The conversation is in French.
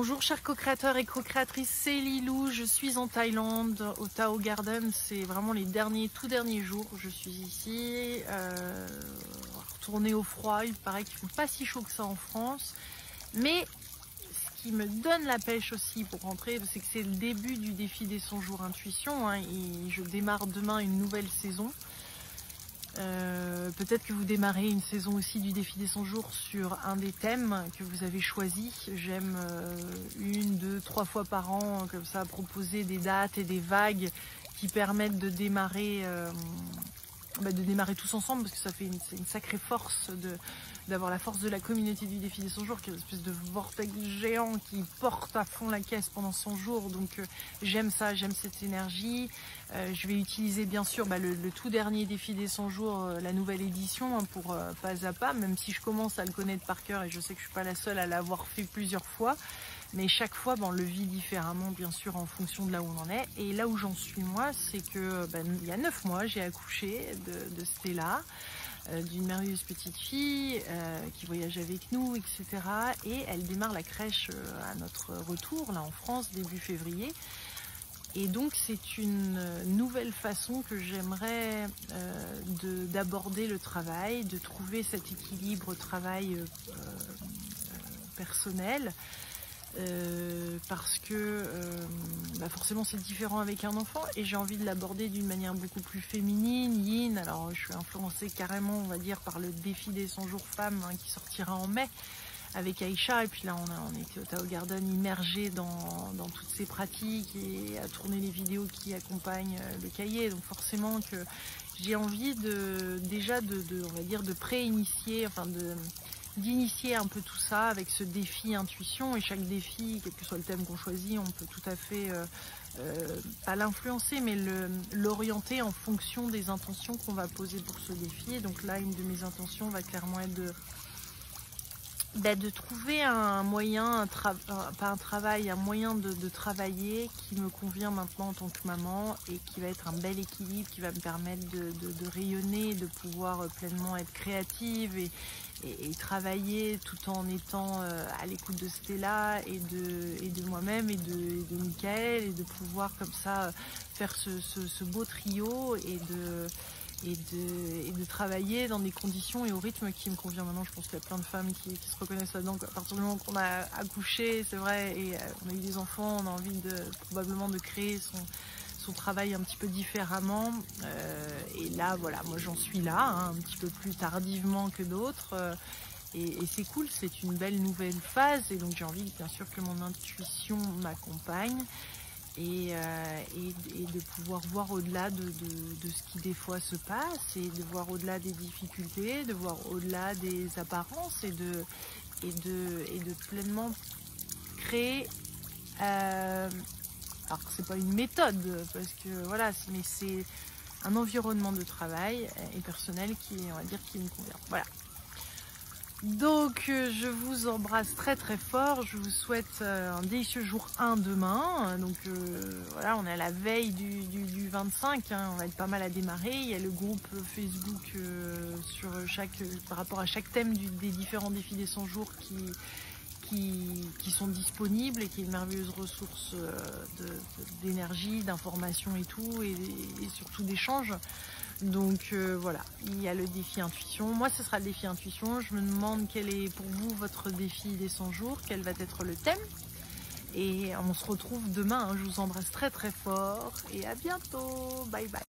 Bonjour chers co-créateurs et co-créatrices, c'est Lilou, je suis en Thaïlande, au Tao Garden, c'est vraiment les tout derniers jours, je suis ici, retournée au froid, il paraît qu'il ne fait pas si chaud que ça en France, mais ce qui me donne la pêche aussi pour rentrer, c'est que c'est le début du défi des 100 jours intuition, et je démarre demain une nouvelle saison. Peut-être que vous démarrez une saison aussi du défi des 100 jours sur un des thèmes que vous avez choisi. J'aime 1, 2, 3 fois par an comme ça proposer des dates et des vagues qui permettent de démarrer tous ensemble, parce que ça fait c'est une sacrée force d'avoir la force de la communauté du défi des 100 jours, qui est une espèce de vortex géant qui porte à fond la caisse pendant 100 jours. Donc j'aime ça, j'aime cette énergie. Je vais utiliser bien sûr le tout dernier défi des 100 jours, la nouvelle édition, pour pas à pas, même si je commence à le connaître par cœur et je sais que je suis pas la seule à l'avoir fait plusieurs fois. Mais chaque fois, on le vit différemment, bien sûr, en fonction de là où on en est. Et là où j'en suis, moi, c'est que il y a 9 mois, j'ai accouché de Stella, d'une merveilleuse petite fille qui voyage avec nous, etc. Et elle démarre la crèche à notre retour, là en France, début février. Et donc c'est une nouvelle façon que j'aimerais d'aborder le travail, de trouver cet équilibre travail personnel. Parce que forcément c'est différent avec un enfant, et j'ai envie de l'aborder d'une manière beaucoup plus féminine, yin. Alors je suis influencée carrément, on va dire, par le défi des 100 jours femmes, qui sortira en mai avec Aïcha, et puis là on était au Tao Garden immergé dans toutes ces pratiques et à tourner les vidéos qui accompagnent le cahier. Donc forcément que j'ai envie on va dire de pré-initier, d'initier un peu tout ça avec ce défi intuition. Et chaque défi, quel que soit le thème qu'on choisit, on peut tout à fait pas l'influencer, mais l'orienter en fonction des intentions qu'on va poser pour ce défi. Et donc là, une de mes intentions va clairement être de trouver un moyen, un moyen de travailler qui me convient maintenant en tant que maman, et qui va être un bel équilibre, qui va me permettre de rayonner, de pouvoir pleinement être créative et travailler tout en étant à l'écoute de Stella et de moi-même et de Michael, et de pouvoir comme ça faire ce beau trio et de travailler dans des conditions et au rythme qui me convient maintenant. Je pense qu'il y a plein de femmes qui se reconnaissent là-dedans. À partir du moment qu'on a accouché, c'est vrai, et on a eu des enfants, on a envie probablement de créer son travail un petit peu différemment. Et là, voilà, moi j'en suis là, un petit peu plus tardivement que d'autres. Et c'est cool, c'est une belle nouvelle phase. Et donc j'ai envie, bien sûr, que mon intuition m'accompagne. Et de pouvoir voir au-delà de ce qui des fois se passe, et de voir au-delà des difficultés, de voir au-delà des apparences, et de pleinement créer. Alors c'est pas une méthode, parce que voilà, mais c'est un environnement de travail et personnel qui, on va dire, qui me convient. Voilà. Donc je vous embrasse très très fort, je vous souhaite un délicieux jour 1 demain. Donc voilà, on est à la veille du 25, on va être pas mal à démarrer. Il y a le groupe Facebook par rapport à chaque thème des différents défis des 100 jours qui sont disponibles, et qui est une merveilleuse ressource d'énergie, d'information et tout, et surtout d'échange. Donc voilà, il y a le défi intuition. Moi, ce sera le défi intuition. Je me demande quel est pour vous votre défi des 100 jours, quel va être le thème. Et on se retrouve demain. Je vous embrasse très très fort et à bientôt. Bye bye.